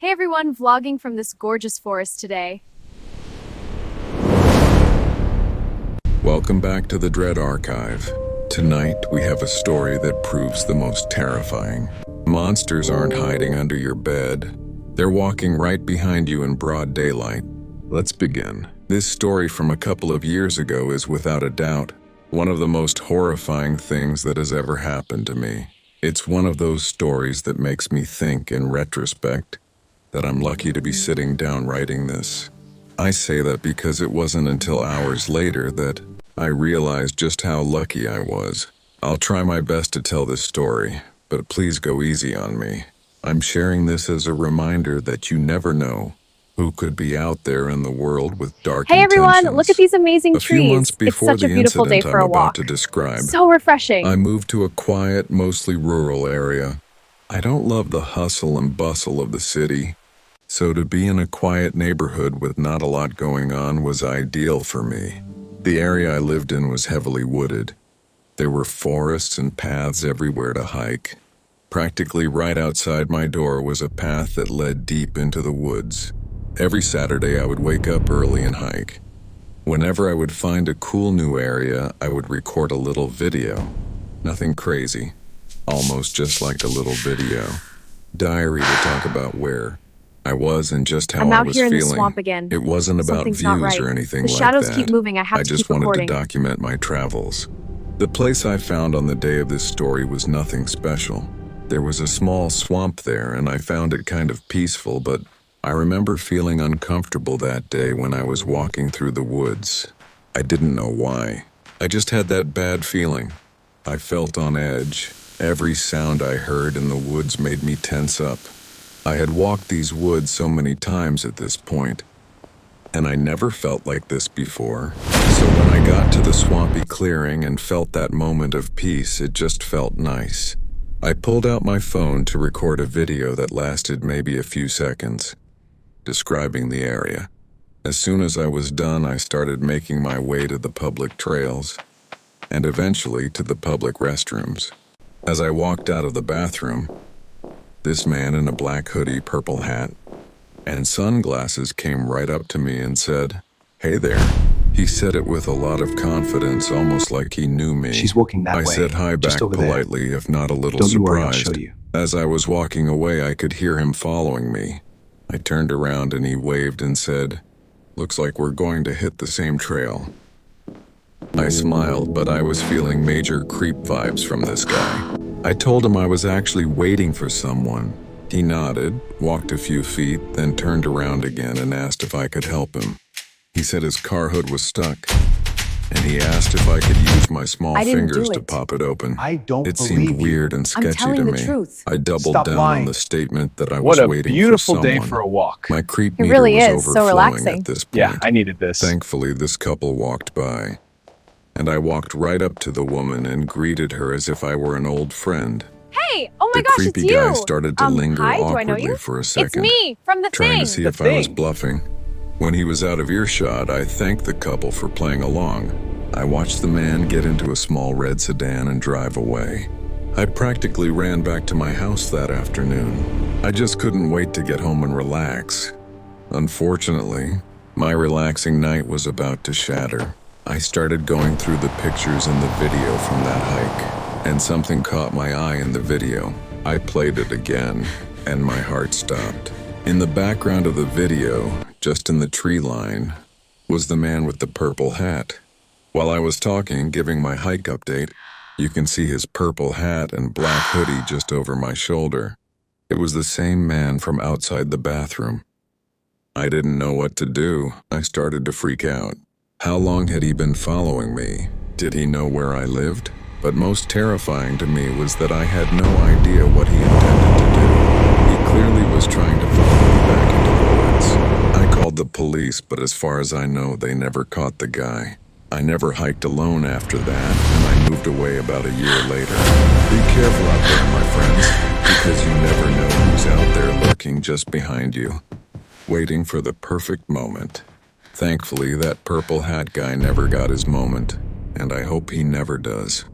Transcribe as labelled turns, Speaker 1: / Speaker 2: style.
Speaker 1: Hey everyone, vlogging from this gorgeous forest today.
Speaker 2: Welcome back to the Dread Archive. Tonight, we have a story that proves the most terrifying. Monsters aren't hiding under your bed. They're walking right behind you in broad daylight. Let's begin. This story from a couple of years ago is without a doubt one of the most horrifying things that has ever happened to me. It's one of those stories that makes me think in retrospect that I'm lucky to be sitting down writing this. I say that because it wasn't until hours later that I realized just how lucky I was. I'll try my best to tell this story, but please go easy on me. I'm sharing this as a reminder that you never know who could be out there in the world with dark
Speaker 1: Hey everyone,
Speaker 2: intentions.
Speaker 1: look at these amazing
Speaker 2: A few months
Speaker 1: trees. It's
Speaker 2: before
Speaker 1: such a
Speaker 2: the
Speaker 1: beautiful day
Speaker 2: incident
Speaker 1: for
Speaker 2: I'm
Speaker 1: a
Speaker 2: about
Speaker 1: walk.
Speaker 2: to describe,
Speaker 1: So refreshing.
Speaker 2: I moved to a quiet, mostly rural area. I don't love the hustle and bustle of the city, so to be in a quiet neighborhood with not a lot going on was ideal for me. The area I lived in was heavily wooded. There were forests and paths everywhere to hike. Practically right outside my door was a path that led deep into the woods. Every Saturday I would wake up early and hike. Whenever I would find a cool new area, I would record a little video. Nothing crazy, almost just like a little video diary to talk about where I was and just how
Speaker 1: I'm
Speaker 2: I
Speaker 1: out
Speaker 2: was
Speaker 1: here in the
Speaker 2: feeling.
Speaker 1: swamp again.
Speaker 2: It wasn't about
Speaker 1: Something's not
Speaker 2: views
Speaker 1: right.
Speaker 2: or anything
Speaker 1: The
Speaker 2: like
Speaker 1: shadows
Speaker 2: that.
Speaker 1: keep moving. I have
Speaker 2: I
Speaker 1: to
Speaker 2: just
Speaker 1: keep
Speaker 2: wanted
Speaker 1: recording.
Speaker 2: to document my travels. The place I found on the day of this story was nothing special. There was a small swamp there, and I found it kind of peaceful, but I remember feeling uncomfortable that day when I was walking through the woods. I didn't know why. I just had that bad feeling. I felt on edge. Every sound I heard in the woods made me tense up. I had walked these woods so many times at this point, and I never felt like this before. So when I got to the swampy clearing and felt that moment of peace, it just felt nice. I pulled out my phone to record a video that lasted maybe a few seconds, describing the area. As soon as I was done, I started making my way to the public trails, and eventually to the public restrooms. As I walked out of the bathroom, this man in a black hoodie, purple hat, and sunglasses came right up to me and said, "Hey there." He said it with a lot of confidence, almost like he knew me.
Speaker 3: She's walking that
Speaker 2: I
Speaker 3: way.
Speaker 2: said hi back
Speaker 3: just over there.
Speaker 2: politely, if not a little
Speaker 3: Don't you
Speaker 2: surprised.
Speaker 3: worry, I'll show you.
Speaker 2: As I was walking away, I could hear him following me. I turned around and he waved and said, "Looks like we're going to hit the same trail." I smiled, but I was feeling major creep vibes from this guy. I told him I was actually waiting for someone. He nodded, walked a few feet, then turned around again and asked if I could help him. He said his car hood was stuck, and he asked if I could use my small
Speaker 1: I didn't
Speaker 2: fingers
Speaker 1: do
Speaker 2: to
Speaker 1: it.
Speaker 2: pop it open.
Speaker 3: I don't
Speaker 2: It
Speaker 3: believe
Speaker 2: seemed
Speaker 3: you.
Speaker 2: weird and sketchy
Speaker 1: telling
Speaker 2: to
Speaker 1: the
Speaker 2: me.
Speaker 1: truth.
Speaker 2: I doubled
Speaker 3: Stop
Speaker 2: down
Speaker 3: lying.
Speaker 2: on the statement that I
Speaker 4: What
Speaker 2: was
Speaker 4: a
Speaker 2: waiting
Speaker 4: beautiful
Speaker 2: for
Speaker 4: day
Speaker 2: someone.
Speaker 4: for a walk.
Speaker 2: My creep
Speaker 1: It
Speaker 2: meter
Speaker 1: really
Speaker 2: was
Speaker 1: is, so
Speaker 2: overflowing
Speaker 1: relaxing.
Speaker 2: at this point.
Speaker 4: Yeah, I needed this.
Speaker 2: Thankfully, this couple walked by, and I walked right up to the woman and greeted her as if I were an old friend.
Speaker 1: Hey, oh my
Speaker 2: The
Speaker 1: gosh,
Speaker 2: creepy
Speaker 1: it's you.
Speaker 2: guy started to linger
Speaker 1: hi, do I know
Speaker 2: awkwardly
Speaker 1: you?
Speaker 2: for a
Speaker 1: It's
Speaker 2: second,
Speaker 1: me, from the
Speaker 2: trying
Speaker 1: thing.
Speaker 2: to see
Speaker 4: The
Speaker 2: if I was
Speaker 4: Thing.
Speaker 2: bluffing. When he was out of earshot, I thanked the couple for playing along. I watched the man get into a small red sedan and drive away. I practically ran back to my house that afternoon. I just couldn't wait to get home and relax. Unfortunately, my relaxing night was about to shatter. I started going through the pictures in the video from that hike, and something caught my eye in the video. I played it again, and my heart stopped. In the background of the video, just in the tree line, was the man with the purple hat. While I was talking, giving my hike update, you can see his purple hat and black hoodie just over my shoulder. It was the same man from outside the bathroom. I didn't know what to do. I started to freak out. How long had he been following me? Did he know where I lived? But most terrifying to me was that I had no idea what he intended to do. He clearly was trying to follow me back into the woods. I called the police, but as far as I know, they never caught the guy. I never hiked alone after that, and I moved away about a year later. Be careful out there, my friends, because you never know who's out there lurking just behind you, waiting for the perfect moment. Thankfully, that purple hat guy never got his moment, and I hope he never does.